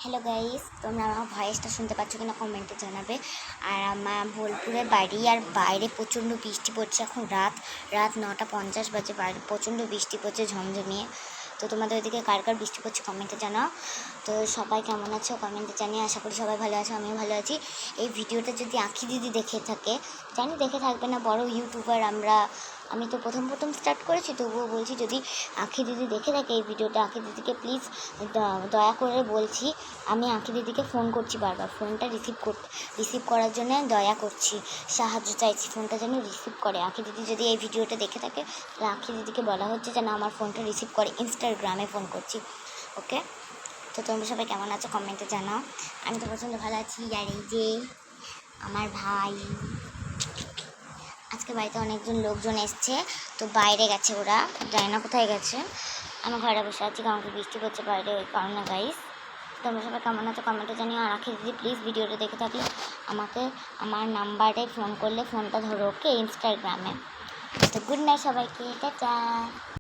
Hello guys, তোমরা আমার ভয়েসটা শুনতে পাচ্ছ কিনা কমেন্টে জানাবে। আর আমার বোলপুরের বাড়ি, আর বাইরে প্রচণ্ড বৃষ্টি পড়ছে। এখন রাত 9:50 বাজে, বাইরে প্রচণ্ড বৃষ্টি পড়ছে ঝমঝমিয়ে। তো তোমাদের ওইদিকে কার কার বৃষ্টি পড়ছে কমেন্টে জানাও। তো সবাই কেমন আছো কমেন্টে জানিয়ে, আশা করি সবাই ভালো আছো, আমিও ভালো আছি। এই ভিডিওটা যদি আঁখি দিদি দেখে থাকে, জানি দেখে থাকবে না, বড় ইউটিউবার আমি তো প্রথম স্টার্ট করেছি, তবুও বলছি যদি আঁখি দিদি দেখে থাকে এই ভিডিওটা, আঁখি দিদিকে প্লিজ দয়া করে বলছি, আমি আঁখি দিদিকে ফোন করছি বারবার, ফোনটা রিসিভ করার জন্য দয়া করছি, সাহায্য চাইছি, ফোনটা যেন রিসিভ করে। আঁখি দিদি যদি এই ভিডিওটা দেখে থাকে, তাহলে আঁখি দিদিকে বলা হচ্ছে যেন আমার ফোনটা রিসিভ করে। ইনস্টাগ্রামে ফোন করছি, ওকে? তো তোমরা সবাই কেমন আছো কমেন্টে জানাও। আমি তো প্রচণ্ড ভালো আছি। আর এই যে আমার ভাই, আজকে বাড়িতে অনেকজন লোকজন এসছে, তো বাইরে গেছে, ওরা জানি না কোথায় গেছে। আমি ঘরে বসে আছি, কারণ কি বৃষ্টি পড়ছে বাইরে, ওই কারণে গাইস। তোমরা সবাই কেমন আছো কমেন্টে জানিও। আর আঁখি দিদি প্লিজ ভিডিওটা দেখে থাকলে আমাকে আমার নাম্বারে ফোন করলে ফোনটা ধরো, ওকে? ইনস্টাগ্রামে। তো গুড নাইট সবাইকে, টাটা।